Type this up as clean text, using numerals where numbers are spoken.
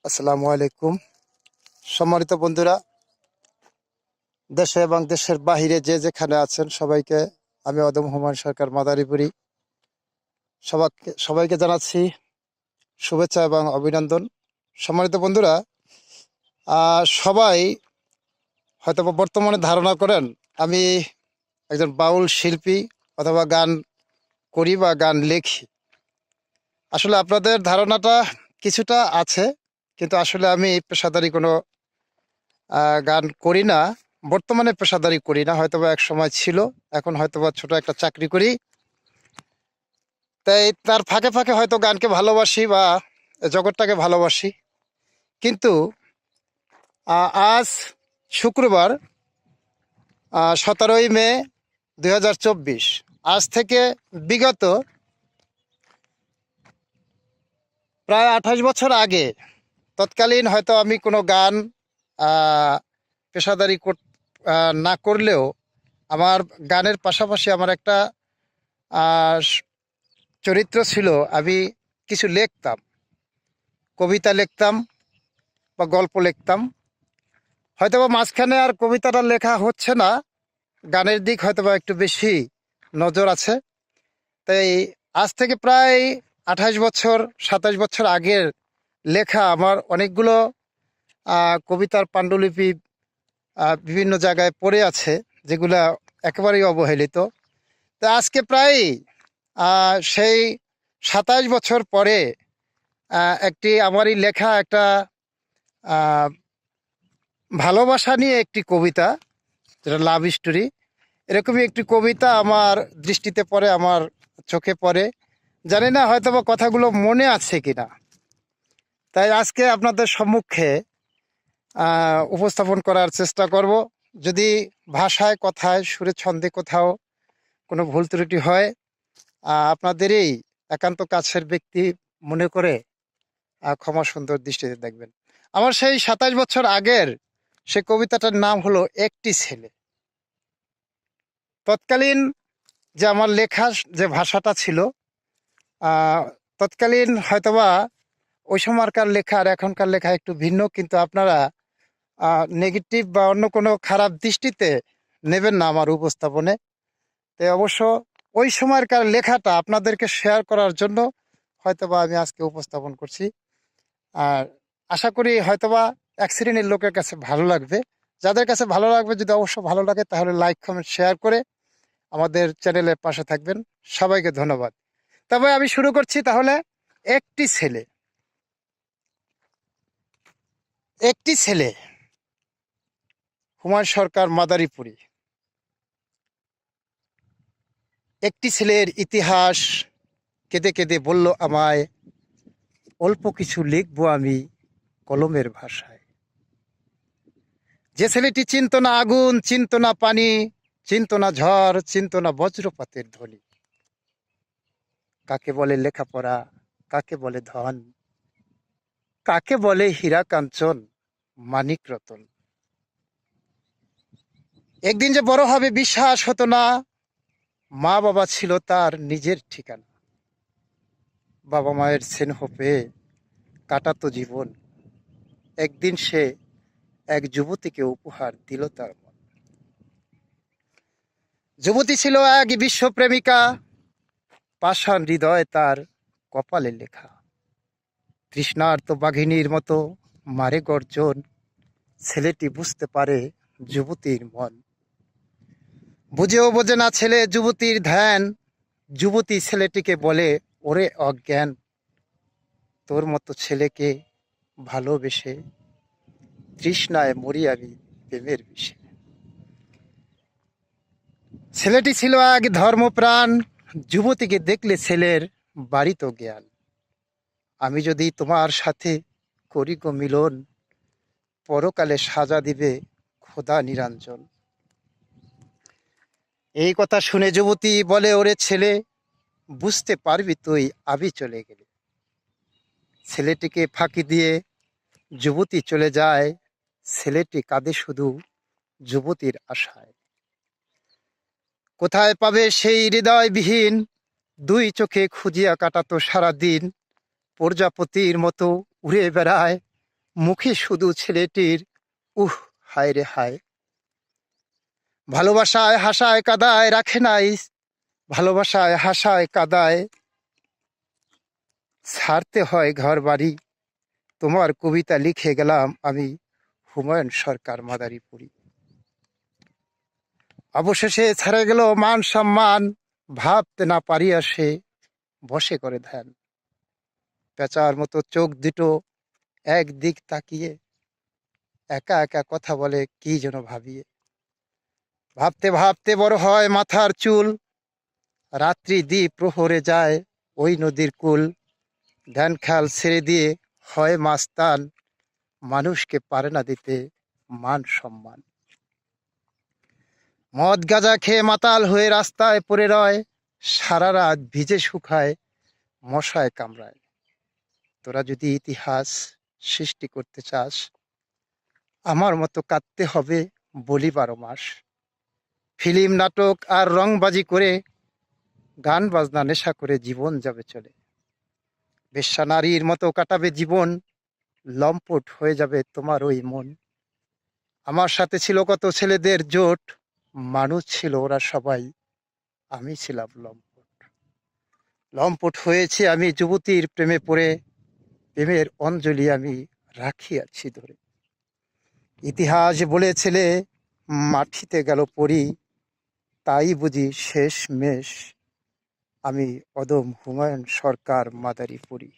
আসসালামু আলাইকুম। সম্মানিত বন্ধুরা, দেশে এবং দেশের বাহিরে যে যেখানে আছেন সবাইকে আমি অদম হুমায়ুন সরকার মাদারীপুরি সবাইকে জানাচ্ছি শুভেচ্ছা এবং অভিনন্দন। সম্মানিত বন্ধুরা, সবাই হয়তো বর্তমানে ধারণা করেন আমি একজন বাউল শিল্পী অথবা গান করি বা গান লেখি। আসলে আপনাদের ধারণাটা কিছুটা আছে, কিন্তু আসলে আমি পেশাদারি কোনো গান করি না। বর্তমানে পেশাদারি করি না, হয়তোবা এক সময় ছিল, এখন হয়তোবা ছোট একটা চাকরি করি। তাই তার ফাঁকে ফাঁকে হয়তো গানকে ভালোবাসি বা জগৎটাকে ভালোবাসি। কিন্তু আজ শুক্রবার 17ই মে 2024, আজ থেকে বিগত প্রায় 28 বছর আগে তৎকালীন হয়তো আমি কোনো গান আহ, পেশাদারি না করলেও আমার গানের পাশাপাশি আমার একটা আহ, চরিত্র ছিল। আমি কিছু লিখতাম, কবিতা লিখতাম বা গল্প লিখতাম। হয়তোবা মাঝখানে আর কবিতাটা লেখা হচ্ছে না, গানের দিক হয়তোবা একটু বেশি নজর আছে। তাই আজ থেকে প্রায় 28 বছর 27 বছর আগের লেখা আমার অনেকগুলো কবিতার পাণ্ডুলিপি বিভিন্ন জায়গায় পড়ে আছে, যেগুলা একেবারেই অবহেলিত। তা আজকে প্রায় সেই 27 বছর পরে একটি আমারই লেখা একটা আহ, ভালোবাসা নিয়ে একটি কবিতা, যেটা লাভ স্টোরি, এরকমই একটি কবিতা আমার দৃষ্টিতে পড়ে, আমার চোখে পড়ে। জানি না হয়তোবা কথাগুলো মনে আছে কিনা। তাই আজকে আপনাদের সম্মুখে উপস্থাপন করার চেষ্টা করব। যদি ভাষায়, কথায়, সুরে, ছন্দে কোথাও কোনো ভুল ত্রুটি হয়, আপনাদেরই একান্ত কাছের ব্যক্তি মনে করে ক্ষমা সুন্দর দৃষ্টিতে দেখবেন। আমার সেই 27 বছর আগের সে কবিতাটার নাম হলো একটি ছেলে। তৎকালীন যে আমার লেখা যে ভাষাটা ছিল, তৎকালীন হয়তোবা ওই সময়কার লেখা আর এখনকার লেখা একটু ভিন্ন, কিন্তু আপনারা নেগেটিভ বা অন্য কোনো খারাপ দৃষ্টিতে নেবেন না আমার উপস্থাপনে। তাই অবশ্য ওই সময়কার লেখাটা আপনাদেরকে শেয়ার করার জন্য হয়তোবা আমি আজকে উপস্থাপন করছি। আর আশা করি হয়তোবা এক শ্রেণীর লোকের কাছে ভালো লাগবে। যাদের কাছে ভালো লাগবে, যদি অবশ্য ভালো লাগে, তাহলে লাইক, কমেন্ট, শেয়ার করে আমাদের চ্যানেলের পাশে থাকবেন। সবাইকে ধন্যবাদ। তবে আমি শুরু করছি তাহলে। একটি ছেলে, একটি ছেলে, হুমায়ুন সরকার মাদারীপুরি। একটি ছেলের ইতিহাস কেঁদে কেঁদে বলল আমায়, অল্প কিছু লিখবো আমি কলমের ভাষায়। যে ছেলেটি চিনত না আগুন, চিনত না পানি, চিনত না ঝড়, চিনত না বজ্রপাতের ধ্বনি। কাকে বলে লেখাপড়া, কাকে বলে ধন, কাকে বলে হীরা কাঞ্চন, মানিক রতন। একদিন যে বড় হবে বিশ্বাস হতো না, মা বাবা ছিল তার নিজের ঠিকানা। বাবা মায়ের স্নেহ পেয়ে কাটাতো জীবন। একদিন সে এক যুবতীকে উপহার দিল তার মন। যুবতী ছিল এক বিশ্বপ্রেমিকা, পাষাণ হৃদয় তার কপালে লেখা। তৃষ্ণার্ত বাঘিনীর মতো মারে গর্জন, ছেলেটি বুঝতে পারে যুবতীর মন। বুঝেও বোঝে না ছেলে যুবতীর ধ্যান, যুবতী ছেলেটিকে বলে ওরে অজ্ঞান। তোর মতো ছেলেকে ভালোবেসে তৃষ্ণায় মরি আমি প্রেমের বিষে। ছেলেটি ছিল এক ধর্মপ্রাণ, যুবতীকে দেখলে ছেলের বাড়িত জ্ঞান। আমি যদি তোমার সাথে করি গো মিলন, পরকালে সাজা দিবে খোদা নিরঞ্জন। এই কথা শুনে যুবতী বলে ওরে ছেলে, বুঝতে পারবি তুই আবি চলে গেলে। ছেলেটিকে ফাঁকি দিয়ে যুবতী চলে যায়, ছেলেটি কাঁদে শুধু যুবতীর আশায়। কোথায় পাবে সেই হৃদয়বিহীন, দুই চোখে খুঁজিয়া কাটাতো সারাদিন। প্রজাপতির মতো উড়ে বেড়ায়, মুখে শুধু ছেলেটির উহ, হায় রে হায়। ভালোবাসায় হাসায় কাদায় রাখে নাই, ভালোবাসায় হাসায় কাদায় ছাড়তে হয় ঘর বাড়ি। তোমার কবিতা লিখে গেলাম আমি, হুমায়ুন সরকার মাদারীপুরী। অবশেষে ছেড়ে গেল মান সম্মান, ভাবতে না পারিয়া সে বসে করে ধ্যান। পেঁচার মতো চোখ দুটো একদিক তাকিয়ে একা একা কথা বলে কি যেন ভাবিয়ে। ভাবতে ভাবতে বড় হয় মাথার চুল, রাত্রি দ্বীপ প্রহরে যায় ওই নদীর কুল। ধ্যান খেয়াল ছেড়ে দিয়ে হয় মাস্তান, মানুষকে পারে না দিতে মান সম্মান। মদ গাঁজা খেয়ে মাতাল হয়ে রাস্তায় পড়ে রয়, সারা রাত ভিজে শুকায় মশায় কামড়ায়। তোরা যদি ইতিহাস সৃষ্টি করতে চাস, আমার মতো কাঁদতে হবে বলি 12 মাস। ফিল্ম নাটক আর রংবাজি করে, গান বাজনা নেশা করে জীবন যাবে চলে। বেশ্যা নারীর মতো কাটাবে জীবন, লম্পট হয়ে যাবে তোমার ওই মন। আমার সাথে ছিল কত ছেলেদের জোট, মানুষ ছিল ওরা সবাই, আমি ছিলাম লম্পট। লম্পট হয়েছে আমি যুবতীর প্রেমে পড়ে, প্রেমের অঞ্জলি আমি রাখিয়াছি ধরে। ইতিহাস বলেছিলে মাটিতে গেল পড়ি, তাই বুঝি শেষ মেশ আমি অদম হুমায়ুন সরকার মাদারীপুরী।